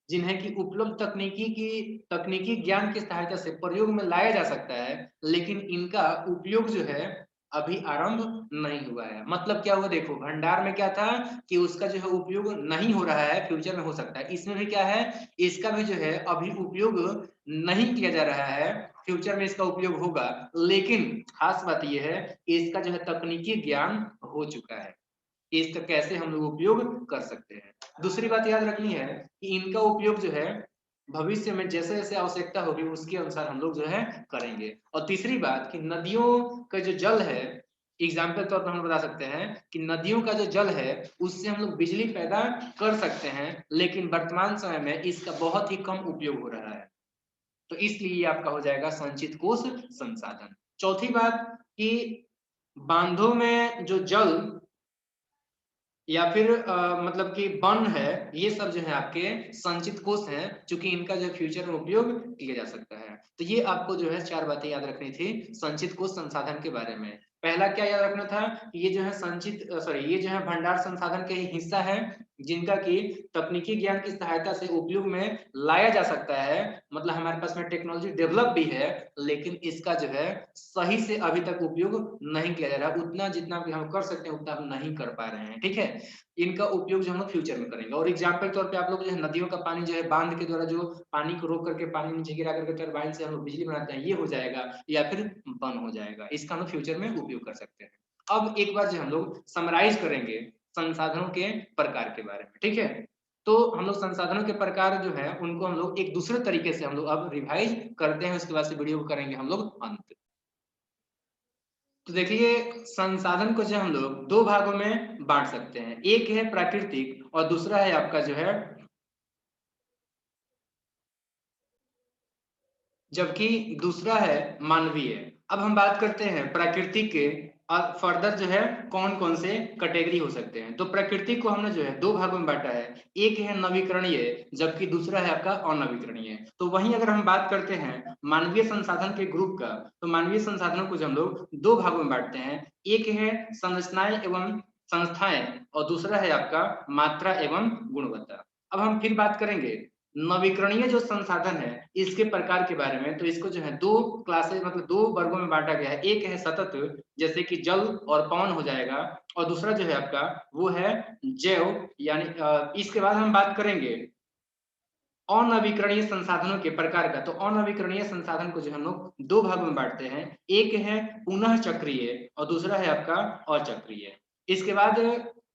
Speaker 1: जिन्हें कि उपलब्ध तकनीकी ज्ञान की सहायता से प्रयोग में लाया जा सकता है, लेकिन इनका उपयोग जो है अभी आरंभ नहीं हुआ है। मतलब क्या हुआ, देखो भंडार में क्या था कि उसका जो है उपयोग नहीं हो रहा है, फ्यूचर में हो सकता है। इसमें भी क्या है, इसका भी जो है अभी उपयोग नहीं किया जा रहा है, फ्यूचर में इसका उपयोग होगा। लेकिन खास बात यह है इसका जो है तकनीकी ज्ञान हो चुका है, इसका कैसे हम लोग उपयोग कर सकते हैं। दूसरी बात याद रखनी है कि इनका उपयोग जो है भविष्य में जैसे जैसे आवश्यकता होगी उसके अनुसार हम लोग जो है करेंगे। और तीसरी बात कि नदियों का जो जल है, एग्जाम्पल तौर पर हम बता सकते हैं कि नदियों का जो जल है उससे हम लोग बिजली पैदा कर सकते हैं, लेकिन वर्तमान समय में इसका बहुत ही कम उपयोग हो रहा है। तो इसलिए आपका हो जाएगा संचित कोष संसाधन। चौथी बात कि बांधों में जो जल या फिर मतलब कि वन है, ये सब जो है आपके संचित कोष हैं, चूंकि इनका जो फ्यूचर में उपयोग किया जा सकता है। तो ये आपको जो है 4 बातें याद रखनी थी संचित कोष संसाधन के बारे में। पहला क्या याद रखना था, ये जो है ये जो है भंडार संसाधन के ही हिस्सा है, जिनका कि तकनीकी ज्ञान की सहायता से उपयोग में लाया जा सकता है। मतलब हमारे पास में टेक्नोलॉजी डेवलप भी है, लेकिन इसका जो है सही से अभी तक उपयोग नहीं किया जा रहा है। उतना जितना भी हम कर सकते हैं उतना हम नहीं कर पा रहे हैं, ठीक है। इनका उपयोग जो हम लोग फ्यूचर में करेंगे। और एग्जाम्पल तौर पे आप लोग जो है नदियों का पानी जो है बांध के द्वारा जो पानी को रोक करके पानी नीचे गिरा करके टरबाइन से हम लोग बिजली बनाते हैं, ये हो जाएगा, या फिर बंद हो जाएगा। इसका हम लोग फ्यूचर में उपयोग कर सकते हैं। अब एक बार जो हम लोग समराइज करेंगे संसाधनों के प्रकार के बारे में, ठीक है। तो हम लोग संसाधनों के प्रकार जो है उनको हम लोग एक दूसरे तरीके से हम लोग अब रिवाइज करते हैं, उसके बाद से वीडियो को करेंगे हम लोग अंत। तो देखिए, संसाधन को जो हम लोग दो भागों में बांट सकते हैं, एक है प्राकृतिक और दूसरा है आपका जो है, जबकि दूसरा है मानवीय। अब हम बात करते हैं प्राकृतिक के, और फर्दर जो है कौन कौन से कैटेगरी हो सकते हैं। तो प्राकृतिक को हमने जो है दो भागों में बांटा है, एक है नवीकरणीय, जबकि दूसरा है आपका अनवीकरणीय। तो वहीं अगर हम बात करते हैं मानवीय संसाधन के ग्रुप का, तो मानवीय संसाधनों को जो हम लोग दो भागों में बांटते हैं, एक है संरचनाएं एवं संस्थाएं और दूसरा है आपका मात्रा एवं गुणवत्ता। अब हम फिर बात करेंगे नवीकरणीय जो संसाधन है इसके प्रकार के बारे में। तो इसको जो है दो क्लासेस मतलब दो वर्गों में बांटा गया है, एक है सतत, जैसे कि जल और पवन हो जाएगा, और दूसरा जो है आपका वो है जैव, यानी इसके बाद हम बात करेंगे अनवीकरणीय संसाधनों के प्रकार का। तो अनवीकरणीय संसाधन को जो हम लोग दो भागों में बांटते हैं, एक है पुनः चक्रीय और दूसरा है आपका अचक्रीय। इसके बाद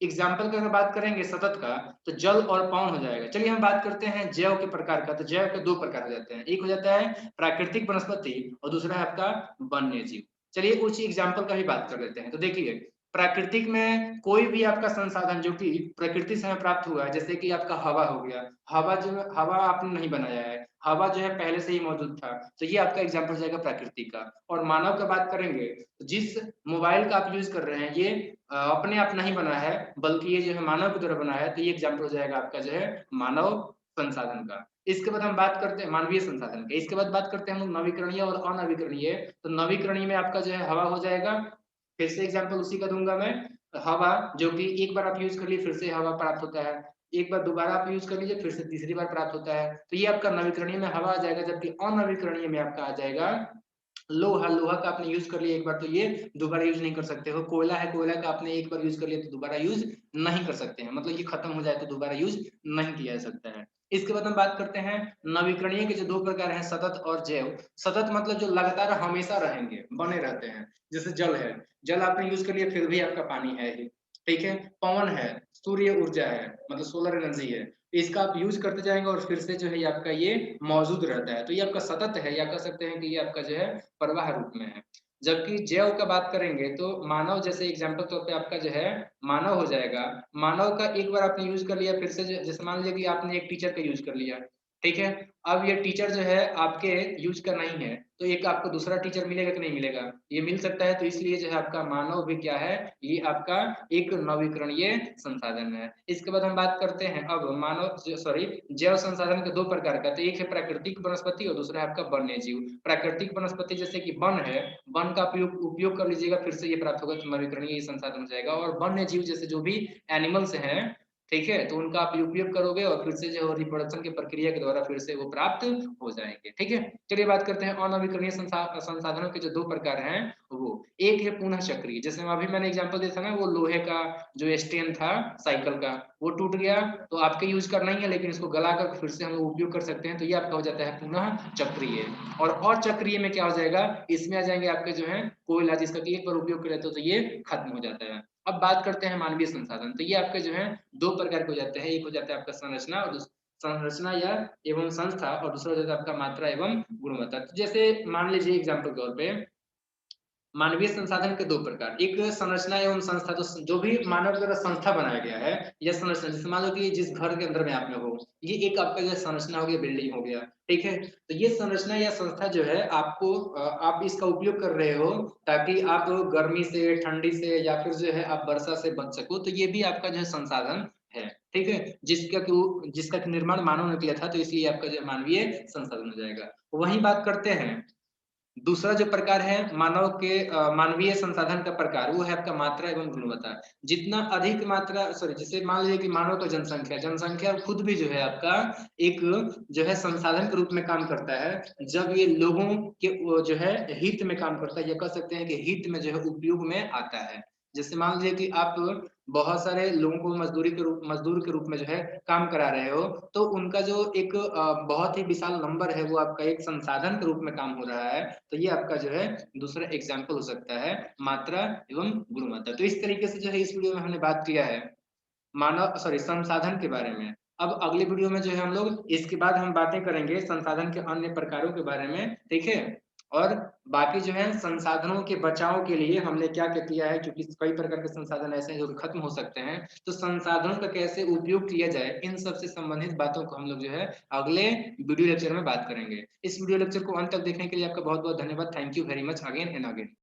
Speaker 1: एग्जाम्पल की अगर बात करेंगे सतत का, तो जल और पवन हो जाएगा। चलिए हम बात करते हैं जैव के प्रकार का। तो जैव के दो प्रकार हो जाते हैं, एक हो जाता है प्राकृतिक वनस्पति और दूसरा है आपका वन्य जीव। चलिए कुछ एग्जाम्पल का भी बात कर लेते हैं। तो देखिए, प्राकृतिक में कोई भी आपका संसाधन जो कि प्रकृति से हमें प्राप्त हुआ है, जैसे कि आपका हवा हो गया, हवा जो हवा आपने नहीं बनाया है, हवा जो है पहले से ही मौजूद था, तो ये आपका एग्जाम्पल हो जाएगा प्राकृतिक का। और मानव का बात करेंगे, तो जिस मोबाइल का आप यूज कर रहे हैं ये अपने आप नहीं बना है, बल्कि ये जो है मानव की तरह बना है, तो ये एग्जाम्पल हो जाएगा आपका जो है मानव संसाधन का। इसके बाद हम बात करते हैं मानवीय संसाधन का। इसके बाद बात करते हैं हम लोग नवीकरणीय और अनवीकरणीय। तो नवीकरणीय में आपका जो है हवा हो जाएगा, फिर से एग्जाम्पल उसी का दूंगा मैं। हवा जो कि एक बार आप यूज कर लिए फिर से हवा प्राप्त होता है, एक बार दोबारा आप यूज कर लीजिए फिर से तीसरी बार प्राप्त होता है, तो ये आपका नवीकरणीय में हवा आ जाएगा। जबकि अनवीकरणीय में आपका आ जाएगा लोहा। लोहा का आपने यूज कर लिया एक बार, तो ये दोबारा यूज नहीं कर सकते हो। कोयला है, कोयला का आपने एक बार यूज कर लिया तो दोबारा यूज नहीं कर सकते हैं, मतलब ये खत्म हो जाए तो दोबारा यूज नहीं किया जा सकता है। इसके बाद हम बात करते हैं नवीकरणीय के जो दो प्रकार हैं, सतत और जैव। सतत मतलब जो लगातार हमेशा रहेंगे, बने रहते हैं, जैसे जल है, जल आपने यूज कर लिया फिर भी आपका पानी है ही, ठीक है। पवन है, सूर्य ऊर्जा है, मतलब सोलर एनर्जी है, इसका आप यूज करते जाएंगे और फिर से जो है आपका ये मौजूद रहता है, तो ये आपका सतत है, या कह सकते हैं कि ये आपका जो है प्रवाह रूप में है। जबकि जैव का बात करेंगे तो मानव, जैसे एग्जाम्पल तौर पे आपका जो है मानव हो जाएगा। मानव का एक बार आपने यूज कर लिया फिर से जैसे मान लीजिए कि आपने एक टीचर का यूज कर लिया, ठीक है। अब ये टीचर जो है आपके यूज का नहीं है, तो एक आपको दूसरा टीचर मिलेगा कि नहीं मिलेगा, ये मिल सकता है। तो इसलिए जो है आपका मानव भी क्या है, ये आपका एक नवीकरणीय संसाधन है। इसके बाद हम बात करते हैं अब जैव संसाधन के दो प्रकार का। तो एक है प्राकृतिक वनस्पति और दूसरा है आपका वन्य जीव। प्राकृतिक वनस्पति जैसे कि वन है, वन का उपयोग कर लीजिएगा फिर से ये प्राप्त होगा, तो नवीकरणीय संसाधन हो जाएगा। और वन्य जीव जैसे जो भी एनिमल्स हैं, ठीक है, तो उनका आप उपयोग करोगे और फिर से जो रिप्रोडक्शन की प्रक्रिया के द्वारा फिर से वो प्राप्त हो जाएंगे, ठीक है। चलिए बात करते हैं अनवीकरणीय संसाधनों के जो दो प्रकार हैं। वो एक है पुनः चक्रीय, जैसे अभी मैंने एग्जांपल दिया था ना, वो लोहे का जो स्टेन था साइकिल का, वो टूट गया तो आपके यूज करना ही है, लेकिन इसको गला कर फिर से हम लोग उपयोग कर सकते हैं, तो ये आपका हो जाता है पुनः चक्रीय। और अचक्रीय में क्या हो जाएगा, इसमें आ जाएंगे आपके जो है कोयला, जिसका कि एक बार उपयोग कर लेते हो तो ये खत्म हो जाता है। अब बात करते हैं मानवीय संसाधन। तो ये आपके जो है दो प्रकार के हो जाते हैं, एक हो जाता है आपका संरचना और संरचना या एवं संस्था, और दूसरा हो जाता है आपका मात्रा एवं गुणवत्ता। तो जैसे मान लीजिए एग्जाम्पल के तौर पे मानवीय संसाधन के दो प्रकार, एक संरचना एवं संस्था। तो जो भी मानव द्वारा संस्था बनाया गया है या संरचना, जैसे मान लो कि जिस घर के अंदर में आप में हो, ये एक आपका जो संरचना हो गया, बिल्डिंग हो गया, ठीक है। तो ये संरचना या संस्था जो है आपको आप इसका उपयोग कर रहे हो ताकि आप गर्मी से, ठंडी से या फिर जो है आप वर्षा से बच सको, तो ये भी आपका जो है संसाधन है, ठीक है, जिसका कि निर्माण मानव ने किया था, तो इसलिए आपका जो मानवीय संसाधन हो जाएगा। वही बात करते हैं, दूसरा जो प्रकार है मानव के मानवीय संसाधन का प्रकार, वो है आपका मात्रा एवं गुणवत्ता। जितना अधिक मात्रा, सॉरी, जैसे मान लीजिए कि मानव का जनसंख्या खुद भी जो है आपका एक जो है संसाधन के रूप में काम करता है, जब ये लोगों के जो है हित में काम करता है, या कह सकते हैं कि हित में जो है उपयोग में आता है। जैसे मान लीजिए कि आप बहुत सारे लोगों को मजदूर के रूप में जो है काम करा रहे हो, तो उनका जो एक बहुत ही विशाल नंबर है, वो आपका एक संसाधन के रूप में काम हो रहा है। तो ये आपका जो है दूसरा एग्जाम्पल हो सकता है मात्रा एवं गुणवत्ता। तो इस तरीके से जो है इस वीडियो में हमने बात किया है संसाधन के बारे में। अब अगले वीडियो में जो है हम लोग इसके बाद हम बातें करेंगे संसाधन के अन्य प्रकारों के बारे में, ठीक है। और बाकी जो है संसाधनों के बचाव के लिए हमने क्या क्या किया है, क्योंकि कई प्रकार के संसाधन ऐसे हैं जो खत्म हो सकते हैं, तो संसाधनों का कैसे उपयोग किया जाए, इन सब से संबंधित बातों को हम लोग जो है अगले वीडियो लेक्चर में बात करेंगे। इस वीडियो लेक्चर को अंत तक देखने के लिए आपका बहुत बहुत धन्यवाद। Thank you very much again and again.